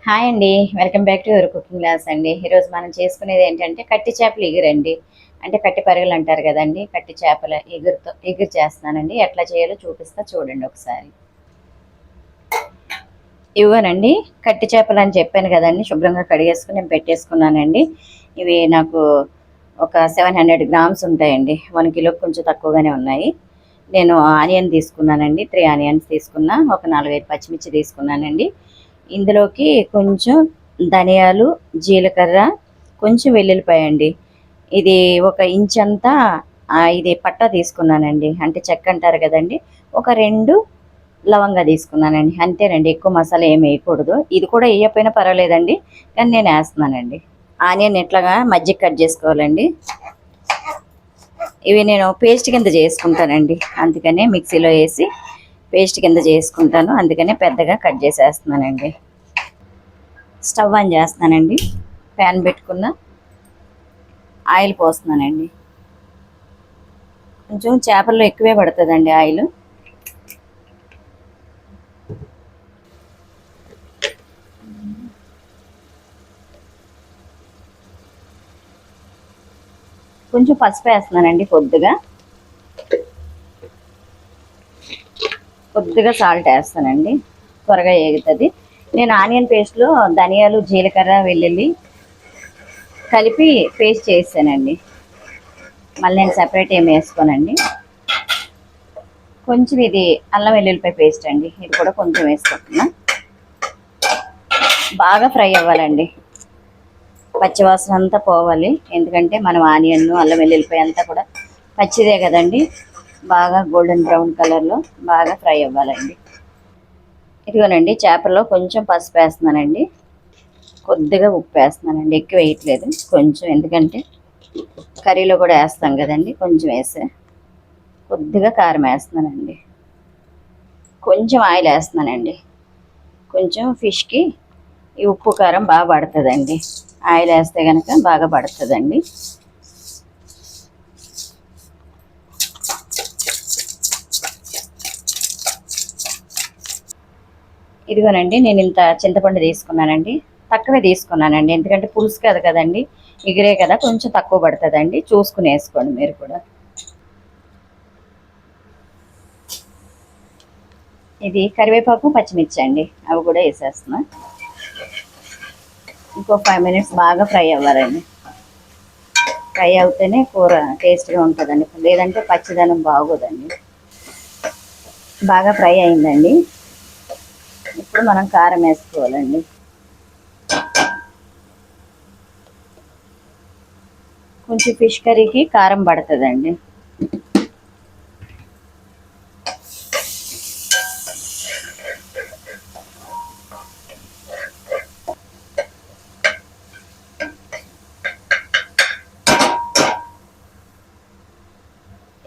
Hi అండి. Welcome back to your cooking class అండి. ఈరోజు మనం చేసుకునేది ఏంటంటే కట్టి చేపల ఎగురండి. అంటే కట్టి పరుగులు అంటారు కదండి. కట్టి చేపల ఎగురు చేస్తున్నానండి. ఎట్లా చేయాలో చూపిస్తా చూడండి ఒకసారి. ఇవ్వనండి కట్టి చేపలు అని చెప్పాను కదండి. శుభ్రంగా కడిగేసుకుని నేను పెట్టేసుకున్నానండి. ఇవి నాకు ఒక 700 గ్రామ్స్ ఉంటాయండి. 1 కిలోకి కొంచెం తక్కువగానే ఉన్నాయి. నేను ఆనియన్ తీసుకున్నానండి. 3 ఆనియన్స్ తీసుకున్నా. ఒక 4-5 పచ్చిమిర్చి తీసుకున్నానండి. ఇందులోకి కొంచెం ధనియాలు, జీలకర్ర, కొంచెం వెల్లుల్లిపాయ అండి. ఇది ఒక ఇంచ్ అంతా ఇది పట్టా తీసుకున్నానండి. అంటే చెక్క అంటారు కదండి. ఒక 2 లవంగా తీసుకున్నానండి. అంతేనండి, ఎక్కువ మసాలా ఏమి వేయకూడదు. ఇది కూడా వేయకపోయినా పర్వాలేదండి, కానీ నేను వేస్తున్నానండి. ఆనియన్ ఎట్లాగా మజ్జిగ కట్ చేసుకోవాలండి. ఇవి నేను పేస్ట్ కింద చేసుకుంటానండి, అందుకనే మిక్సీలో వేసి పేస్ట్ కింద చేసుకుంటాను. అందుకనే పెద్దగా కట్ చేసేస్తున్నానండి. స్టవ్ ఆన్ చేస్తున్నానండి. ప్యాన్ పెట్టుకున్న ఆయిల్ పోస్తున్నానండి. కొంచెం చేపల్లో ఎక్కువే పడుతుందండి ఆయిల్. కొంచెం పసుపు వేస్తున్నానండి. కొద్దిగా సాల్ట్ వేస్తానండి, త్వరగా ఏగుతుంది. నేను ఆనియన్ పేస్ట్లో ధనియాలు, జీలకర్ర, వెల్లుల్లి కలిపి పేస్ట్ చేసానండి. మళ్ళీ నేను సెపరేట్ ఏమి వేసుకోనండి. కొంచెం ఇది అల్లం వెల్లుల్లిపాయ పేస్ట్ అండి, ఇది కూడా కొంచెం వేసుకుంటున్నా. బాగా ఫ్రై అవ్వాలండి, పచ్చివాసన అంతా పోవాలి. ఎందుకంటే మనం ఆనియన్, అల్లం వెల్లుల్లిపాయ అంతా కూడా పచ్చిదే కదండి. బాగా గోల్డెన్ బ్రౌన్ కలర్లో బాగా ఫ్రై అవ్వాలండి. ఇదిగోనండి, చేపల్లో కొంచెం పసుపు వేస్తున్నానండి, కొద్దిగా ఉప్పు వేస్తున్నానండి. ఎక్కువ వేయట్లేదు, కొంచెం. ఎందుకంటే కర్రీలో కూడా వేస్తాం కదండి, కొంచెం వేసే. కొద్దిగా కారం వేస్తున్నానండి, కొంచెం ఆయిల్ వేస్తున్నానండి. కొంచెం ఫిష్కి ఈ ఉప్పు కారం బాగా పడుతుందండి. ఆయిల్ వేస్తే కనుక బాగా పడుతుందండి. ఇదిగోనండి, నేను ఇంత చింతపండు తీసుకున్నానండి. తక్కువే తీసుకున్నానండి, ఎందుకంటే పులుసు కదా కదండి, ఎగిరే కదా, కొంచెం తక్కువ పడుతుందండి. చూసుకుని వేసుకోండి మీరు కూడా. ఇది కరివేపాకు, పచ్చిమిర్చి అండి, అవి కూడా వేసేస్తున్నా. ఇంకో 5 మినిట్స్ బాగా ఫ్రై అవ్వాలండి. ఫ్రై అవుతేనే కూర టేస్ట్గా ఉంటుందండి, లేదంటే పచ్చిదనం బాగోదండి. బాగా ఫ్రై అయిందండి. ఇప్పుడు మనం కారం వేసుకోవాలండి. కొంచెం ఫిష్ కర్రీకి కారం పడుతుందండి.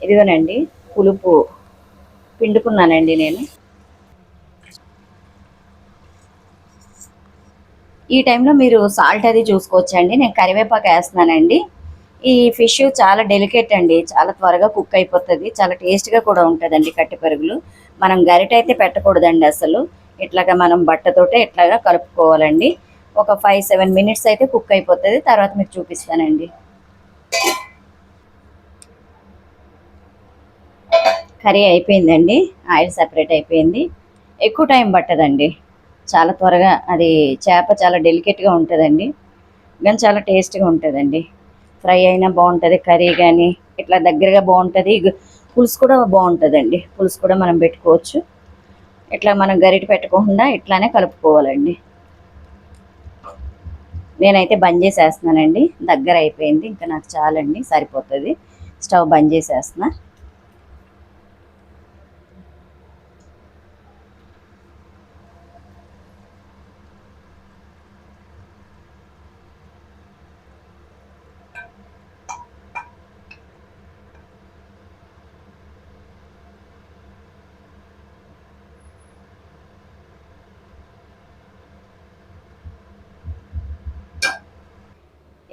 ఇదిగోనండి, పులుపు పిండుకున్నానండి నేను. ఈ టైంలో మీరు సాల్ట్ అది చూసుకోవచ్చండి. నేను కరివేపాకు వేస్తున్నానండి. ఈ ఫిష్ చాలా డెలికేట్ అండి, చాలా త్వరగా కుక్ అయిపోతుంది, చాలా టేస్ట్గా కూడా ఉంటుందండి కట్టి పరుగులు. మనం గరిట అయితే పెట్టకూడదండి అసలు. ఇట్లాగా మనం బట్టతోటే ఇట్లాగా కలుపుకోవాలండి. ఒక 5-7 మినిట్స్ అయితే కుక్ అయిపోతుంది, తర్వాత మీకు చూపిస్తానండి. కర్రీ అయిపోయిందండి, ఆయిల్ సపరేట్ అయిపోయింది. ఎక్కువ టైం పట్టదండి, చాలా త్వరగా. అది చేప చాలా డెలికేట్గా ఉంటుందండి, కానీ చాలా టేస్ట్గా ఉంటుందండి. ఫ్రై అయినా బాగుంటుంది, కర్రీ కానీ ఇట్లా దగ్గరగా బాగుంటుంది. పులుసు కూడా బాగుంటుందండి, పులుసు కూడా మనం పెట్టుకోవచ్చు. ఇట్లా మనం గరిట పెట్టకుండా ఇట్లానే కలుపుకోవాలండి. నేనైతే బంద్ చేసేస్తున్నానండి, దగ్గర అయిపోయింది, ఇంకా నాకు చాలండి, సరిపోతుంది. స్టవ్ బంద్ చేసేస్తున్నా.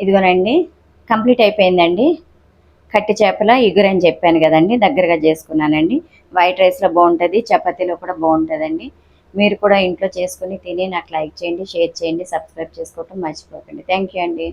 ఇదిగోనండి, కంప్లీట్ అయిపోయిందండి. కట్టి చేపల ఇగురు అని చెప్పాను కదండి, దగ్గరగా చేసుకున్నానండి. వైట్ రైస్లో బాగుంటుంది, చపాతీలో కూడా బాగుంటుందండి. మీరు కూడా ఇంట్లో చేసుకుని తిని నాకు లైక్ చేయండి, షేర్ చేయండి, సబ్స్క్రైబ్ చేసుకోవటం మర్చిపోకండి. థ్యాంక్ యూ అండి.